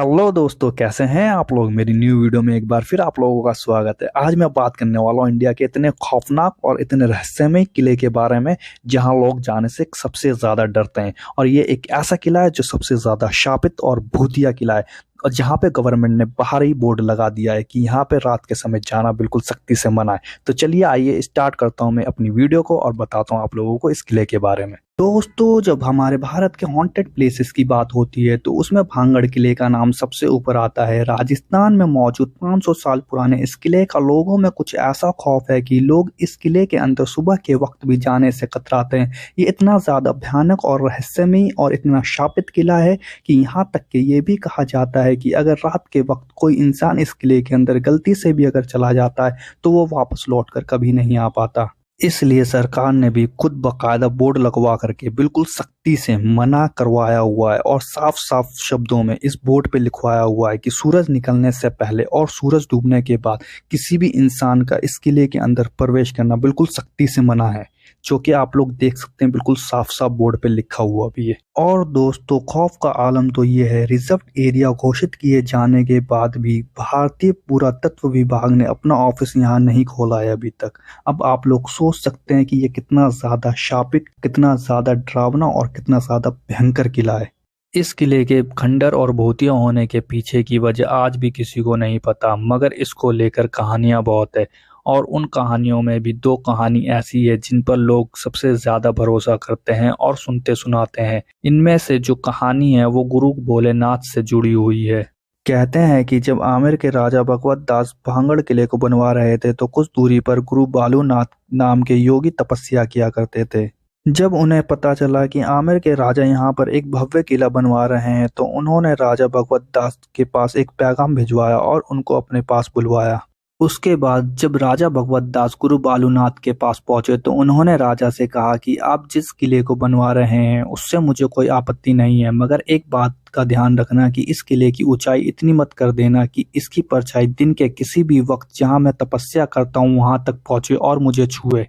Hello दोस्तों, कैसे हैं आप लोग। मेरी न्यू वीडियो में एक बार फिर आप लोगों का स्वागत है। आज मैं बात करने वाला हूँ इंडिया के इतने खौफनाक और इतने रहस्यमय किले के बारे में जहां लोग जाने से सबसे ज्यादा डरते हैं। और ये एक ऐसा किला है जो सबसे ज्यादा शापित और भूतिया किला है, और जहाँ पे गवर्नमेंट ने बाहर ही बोर्ड लगा दिया है कि यहाँ पे रात के समय जाना बिल्कुल सख्ती से मना है। तो चलिए आइए स्टार्ट करता हूँ मैं अपनी वीडियो को और बताता हूँ आप लोगों को इस किले के बारे में। दोस्तों, जब हमारे भारत के हॉन्टेड प्लेसेस की बात होती है तो उसमें भांगड़ किले का नाम सबसे ऊपर आता है। राजस्थान में मौजूद 500 साल पुराने इस किले का लोगों में कुछ ऐसा खौफ है कि लोग इस किले के अंदर सुबह के वक्त भी जाने से कतराते हैं। ये इतना ज्यादा भयानक और रहस्यमयी और इतना शापित किला है कि यहाँ तक कि ये भी कहा जाता है कि अगर रात के वक्त कोई इंसान इस किले के अंदर गलती से भी अगर चला जाता है तो वो वापस लौटकर कभी नहीं आ पाता। इसलिए सरकार ने भी खुद बकायदा बोर्ड लगवा करके बिल्कुल सख्ती से मना करवाया हुआ है और साफ साफ शब्दों में इस बोर्ड पे लिखवाया हुआ है कि सूरज निकलने से पहले और सूरज डूबने के बाद किसी भी इंसान का इस किले के अंदर प्रवेश करना बिल्कुल सख्ती से मना है, जो कि आप लोग देख सकते हैं बिल्कुल साफ साफ बोर्ड पे लिखा हुआ भी है। और दोस्तों, खौफ का आलम तो ये है, रिजर्व एरिया घोषित किए जाने के बाद भी भारतीय पुरातत्व विभाग ने अपना ऑफिस यहाँ नहीं खोला है अभी तक। अब आप लोग सोच सकते हैं कि ये कितना ज्यादा शापित, कितना ज्यादा डरावना और कितना ज्यादा भयंकर किला है। इस किले के खंडर और भूतिया होने के पीछे की वजह आज भी किसी को नहीं पता, मगर इसको लेकर कहानियां बहुत है। और उन कहानियों में भी दो कहानी ऐसी है जिन पर लोग सबसे ज्यादा भरोसा करते हैं और सुनते सुनाते हैं। इनमें से जो कहानी है वो गुरु भोलेनाथ से जुड़ी हुई है। कहते हैं कि जब आमेर के राजा भगवत दास भांगड़ किले को बनवा रहे थे तो कुछ दूरी पर गुरु बालूनाथ नाम के योगी तपस्या किया करते थे। जब उन्हें पता चला कि आमेर के राजा यहाँ पर एक भव्य किला बनवा रहे हैं तो उन्होंने राजा भगवत दास के पास एक पैगाम भिजवाया और उनको अपने पास बुलवाया। उसके बाद जब राजा भगवत दास गुरु बालूनाथ के पास पहुंचे तो उन्होंने राजा से कहा कि आप जिस किले को बनवा रहे हैं उससे मुझे कोई आपत्ति नहीं है, मगर एक बात का ध्यान रखना कि इस किले की ऊंचाई इतनी मत कर देना कि इसकी परछाई दिन के किसी भी वक्त जहां मैं तपस्या करता हूं वहां तक पहुंचे और मुझे छुए।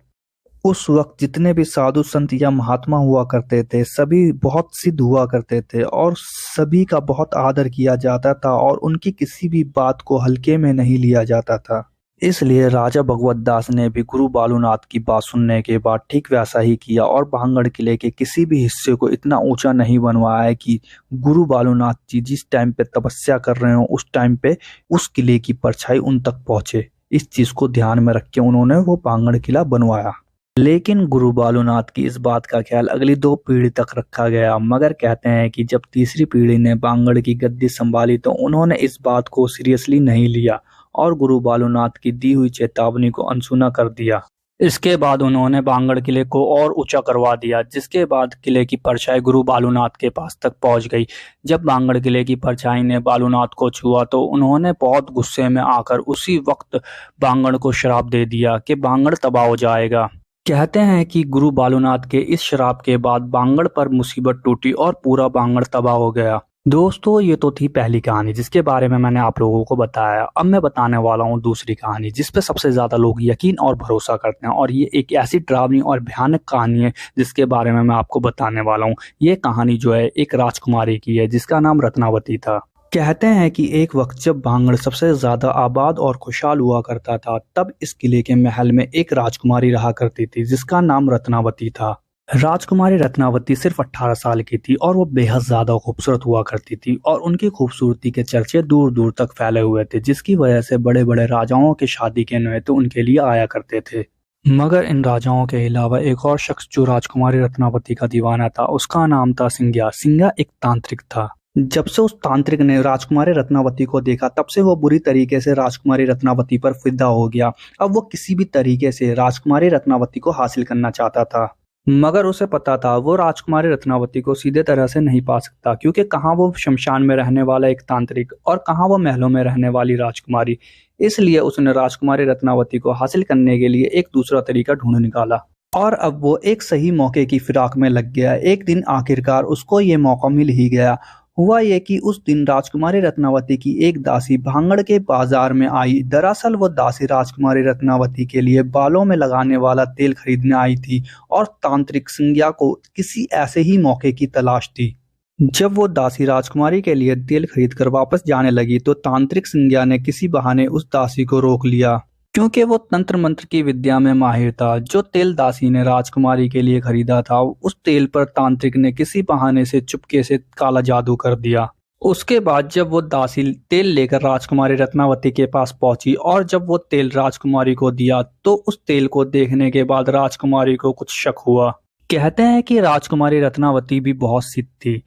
उस वक्त जितने भी साधु संत या महात्मा हुआ करते थे सभी बहुत सिद्ध हुआ करते थे और सभी का बहुत आदर किया जाता था और उनकी किसी भी बात को हल्के में नहीं लिया जाता था। इसलिए राजा भगवत दास ने भी गुरु बालूनाथ की बात सुनने के बाद ठीक वैसा ही किया और भांगड़ किले के किसी भी हिस्से को इतना ऊंचा नहीं बनवाया है कि गुरु बालूनाथ जी जिस टाइम पे तपस्या कर रहे हो उस टाइम पे उस किले की परछाई उन तक पहुंचे। इस चीज को ध्यान में रख के उन्होंने वो भांगड़ किला बनवाया। लेकिन गुरु बालूनाथ की इस बात का ख्याल अगली 2 पीढ़ी तक रखा गया, मगर कहते हैं कि जब तीसरी पीढ़ी ने भांगड़ की गद्दी संभाली तो उन्होंने इस बात को सीरियसली नहीं लिया और गुरु बालूनाथ की दी हुई चेतावनी को अनसुना कर दिया। इसके बाद उन्होंने भांगड़ किले को और ऊंचा करवा दिया, जिसके बाद किले की परछाई गुरु बालूनाथ के पास तक पहुंच गई। जब भांगड़ किले की परछाई ने बालूनाथ को छुआ तो उन्होंने बहुत गुस्से में आकर उसी वक्त भांगड़ को श्राप दे दिया कि भांगड़ तबाह हो जाएगा। कहते हैं कि गुरु बालूनाथ के इस श्राप के बाद भांगड़ पर मुसीबत टूटी और पूरा भांगड़ तबाह हो गया। दोस्तों, ये तो थी पहली कहानी जिसके बारे में मैंने आप लोगों को बताया। अब मैं बताने वाला हूँ दूसरी कहानी जिस पे सबसे ज्यादा लोग यकीन और भरोसा करते हैं, और ये एक ऐसी डरावनी और भयानक कहानी है जिसके बारे में मैं आपको बताने वाला हूँ। ये कहानी जो है एक राजकुमारी की है जिसका नाम रत्नावती था। कहते हैं कि एक वक्त जब भांगड़ सबसे ज्यादा आबाद और खुशहाल हुआ करता था तब इस किले के महल में एक राजकुमारी रहा करती थी जिसका नाम रत्नावती था। राजकुमारी रत्नावती सिर्फ 18 साल की थी और वो बेहद ज्यादा खूबसूरत हुआ करती थी और उनकी खूबसूरती के चर्चे दूर दूर तक फैले हुए थे, जिसकी वजह से बड़े बड़े राजाओं की शादी के न्योते उनके लिए आया करते थे। मगर इन राजाओं के अलावा एक और शख्स जो राजकुमारी रत्नावती का दीवाना था उसका नाम था सिंघिया। सिंघिया एक तांत्रिक था। जब से उस तांत्रिक ने राजकुमारी रत्नावती को देखा तब से वो बुरी तरीके से राजकुमारी रत्नावती पर फिदा हो गया। अब वो किसी भी तरीके से राजकुमारी रत्नावती को हासिल करना चाहता था, मगर उसे पता था वो राजकुमारी रत्नावती को सीधे तरह से नहीं पा सकता, क्योंकि कहाँ वो शमशान में रहने वाला एक तांत्रिक और कहाँ वो महलों में रहने वाली राजकुमारी। इसलिए उसने राजकुमारी रत्नावती को हासिल करने के लिए एक दूसरा तरीका ढूंढ निकाला और अब वो एक सही मौके की फिराक में लग गया। एक दिन आखिरकार उसको ये मौका मिल ही गया। हुआ ये कि उस दिन राजकुमारी रत्नावती की एक दासी भांगड़ के बाजार में आई। दरअसल वो दासी राजकुमारी रत्नावती के लिए बालों में लगाने वाला तेल खरीदने आई थी और तांत्रिक सिंघिया को किसी ऐसे ही मौके की तलाश थी। जब वो दासी राजकुमारी के लिए तेल खरीद कर वापस जाने लगी तो तांत्रिक संज्ञा ने किसी बहाने उस दासी को रोक लिया, क्योंकि वो तंत्र मंत्र की विद्या में माहिर था। जो तेल दासी ने राजकुमारी के लिए खरीदा था, उस तेल पर तांत्रिक ने किसी बहाने से चुपके से काला जादू कर दिया। उसके बाद जब वो दासी तेल लेकर राजकुमारी रत्नावती के पास पहुंची और जब वो तेल राजकुमारी को दिया तो उस तेल को देखने के बाद राजकुमारी को कुछ शक हुआ। कहते हैं कि राजकुमारी रत्नावती भी बहुत सिद्ध थी।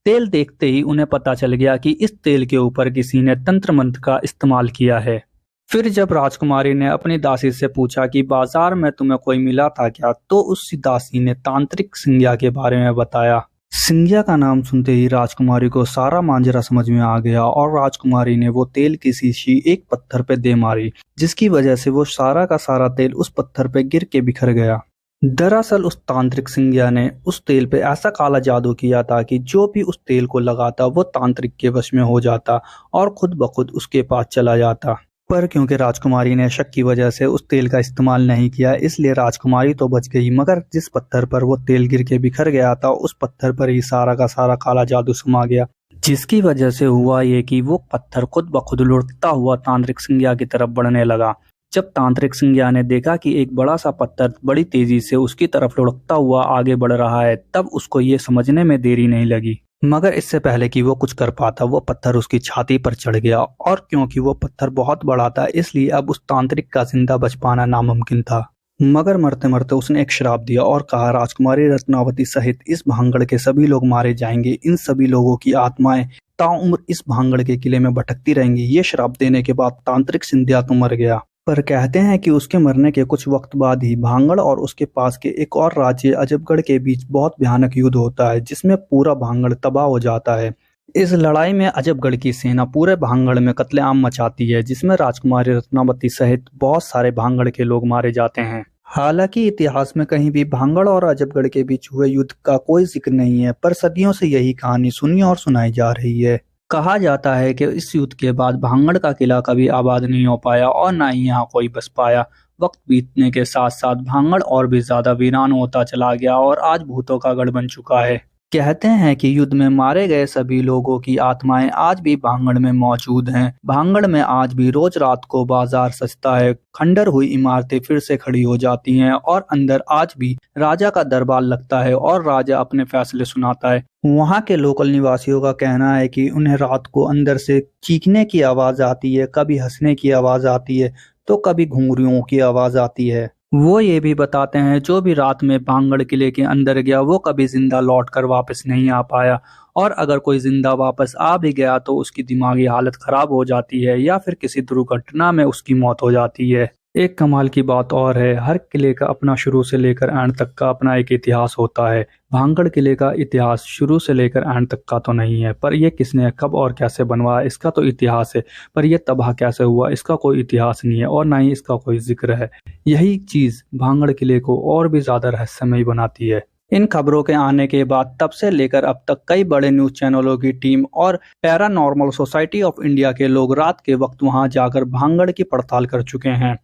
तेल देखते ही उन्हें पता चल गया कि इस तेल के ऊपर किसी ने तंत्र मंत्र का इस्तेमाल किया है। फिर जब राजकुमारी ने अपनी दासी से पूछा कि बाजार में तुम्हें कोई मिला था क्या, तो उस दासी ने तांत्रिक संज्ञा के बारे में बताया। संज्ञा का नाम सुनते ही राजकुमारी को सारा मांजरा समझ में आ गया और राजकुमारी ने वो तेल की शीशी एक पत्थर पे दे मारी, जिसकी वजह से वो सारा का सारा तेल उस पत्थर पे गिर के बिखर गया। दरअसल उस तांत्रिक संज्ञा ने उस तेल पे ऐसा काला जादू किया था कि जो भी उस तेल को लगाता वो तांत्रिक के वश में हो जाता और खुद ब खुद उसके पास चला जाता। पर क्योंकि राजकुमारी ने शक की वजह से उस तेल का इस्तेमाल नहीं किया, इसलिए राजकुमारी तो बच गई, मगर जिस पत्थर पर वो तेल गिर के बिखर गया था उस पत्थर पर ही सारा का सारा काला जादू समा गया, जिसकी वजह से हुआ ये कि वो पत्थर खुद ब खुद लुढ़कता हुआ तांत्रिक संज्ञा की तरफ बढ़ने लगा। जब तांत्रिक संज्ञा ने देखा कि एक बड़ा सा पत्थर बड़ी तेजी से उसकी तरफ लुढ़कता हुआ आगे बढ़ रहा है, तब उसको ये समझने में देरी नहीं लगी। मगर इससे पहले कि वो कुछ कर पाता, वो पत्थर उसकी छाती पर चढ़ गया और क्योंकि वो पत्थर बहुत बड़ा था, इसलिए अब उस तांत्रिक का जिंदा बच पाना नामुमकिन था। मगर मरते मरते उसने एक श्राप दिया और कहा, राजकुमारी रत्नावती सहित इस भांगड़ के सभी लोग मारे जाएंगे। इन सभी लोगों की आत्माएं ताउम्र इस भांगड़ के किले में भटकती रहेंगी। ये श्राप देने के बाद तांत्रिक सिंधिया तो मर गया, पर कहते हैं कि उसके मरने के कुछ वक्त बाद ही भांगड़ और उसके पास के एक और राज्य अजबगढ़ के बीच बहुत भयानक युद्ध होता है, जिसमें पूरा भांगड़ तबाह हो जाता है। इस लड़ाई में अजबगढ़ की सेना पूरे भांगड़ में कत्लेआम मचाती है, जिसमें राजकुमारी रत्नावती सहित बहुत सारे भांगड़ के लोग मारे जाते हैं। हालांकि इतिहास में कहीं भी भांगड़ और अजबगढ़ के बीच हुए युद्ध का कोई जिक्र नहीं है, पर सदियों से यही कहानी सुनी और सुनाई जा रही है। कहा जाता है कि इस युद्ध के बाद भांगड़ का किला कभी आबाद नहीं हो पाया और न ही यहाँ कोई बस पाया। वक्त बीतने के साथ साथ भांगड़ और भी ज्यादा वीरान होता चला गया और आज भूतों का गढ़ बन चुका है। कहते हैं कि युद्ध में मारे गए सभी लोगों की आत्माएं आज भी भांगड़ में मौजूद हैं। भांगड़ में आज भी रोज रात को बाजार सजता है, खंडर हुई इमारतें फिर से खड़ी हो जाती हैं और अंदर आज भी राजा का दरबार लगता है और राजा अपने फैसले सुनाता है। वहाँ के लोकल निवासियों का कहना है कि उन्हें रात को अंदर से चीखने की आवाज आती है, कभी हंसने की आवाज आती है तो कभी घुंघरुओं की आवाज आती है। वो ये भी बताते हैं जो भी रात में भांगड़ किले के अंदर गया वो कभी जिंदा लौट कर वापस नहीं आ पाया, और अगर कोई जिंदा वापस आ भी गया तो उसकी दिमागी हालत खराब हो जाती है या फिर किसी दुर्घटना में उसकी मौत हो जाती है। एक कमाल की बात और है, हर किले का अपना शुरू से लेकर एंड तक का अपना एक इतिहास होता है। भांगड़ किले का इतिहास शुरू से लेकर एंड तक का तो नहीं है, पर यह किसने कब और कैसे बनवाया इसका तो इतिहास है, पर यह तबाह कैसे हुआ इसका कोई इतिहास नहीं है और ना ही इसका कोई जिक्र है। यही चीज भांगड़ किले को और भी ज्यादा रहस्यमयी बनाती है। इन खबरों के आने के बाद तब से लेकर अब तक कई बड़े न्यूज चैनलों की टीम और पैरानॉर्मल सोसाइटी ऑफ इंडिया के लोग रात के वक्त वहां जाकर भांगड़ की पड़ताल कर चुके हैं।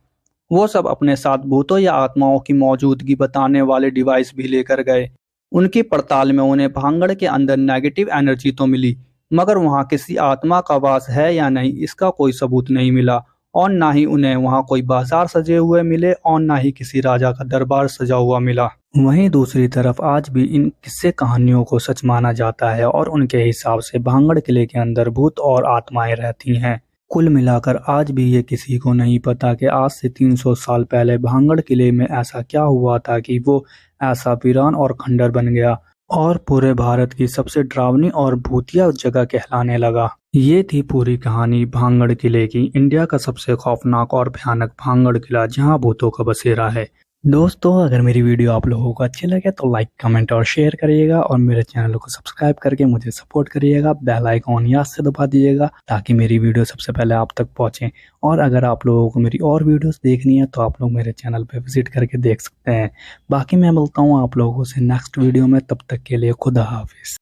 वो सब अपने साथ भूतों या आत्माओं की मौजूदगी बताने वाले डिवाइस भी लेकर गए। उनकी पड़ताल में उन्हें भांगड़ के अंदर नेगेटिव एनर्जी तो मिली, मगर वहां किसी आत्मा का वास है या नहीं इसका कोई सबूत नहीं मिला, और ना ही उन्हें वहां कोई बाजार सजे हुए मिले और ना ही किसी राजा का दरबार सजा हुआ मिला। वहीं दूसरी तरफ आज भी इन किस्से कहानियों को सच माना जाता है और उनके हिसाब से भांगड़ किले के अंदर भूत और आत्माएं रहती हैं। कुल मिलाकर आज भी ये किसी को नहीं पता कि आज से 300 साल पहले भांगड़ किले में ऐसा क्या हुआ था कि वो ऐसा वीरान और खंडर बन गया और पूरे भारत की सबसे डरावनी और भूतिया जगह कहलाने लगा। ये थी पूरी कहानी भांगड़ किले की, इंडिया का सबसे खौफनाक और भयानक भांगड़ किला जहां भूतों का बसेरा है। दोस्तों, अगर मेरी वीडियो आप लोगों को अच्छी लगे तो लाइक, कमेंट और शेयर करिएगा और मेरे चैनल को सब्सक्राइब करके मुझे सपोर्ट करिएगा। बेल आइकॉन याद से दबा दीजिएगा ताकि मेरी वीडियो सबसे पहले आप तक पहुंचे। और अगर आप लोगों को मेरी और वीडियोस देखनी है तो आप लोग मेरे चैनल पे विजिट करके देख सकते हैं। बाकी मैं मिलता हूँ आप लोगों से नेक्स्ट वीडियो में, तब तक के लिए खुदा हाफिज।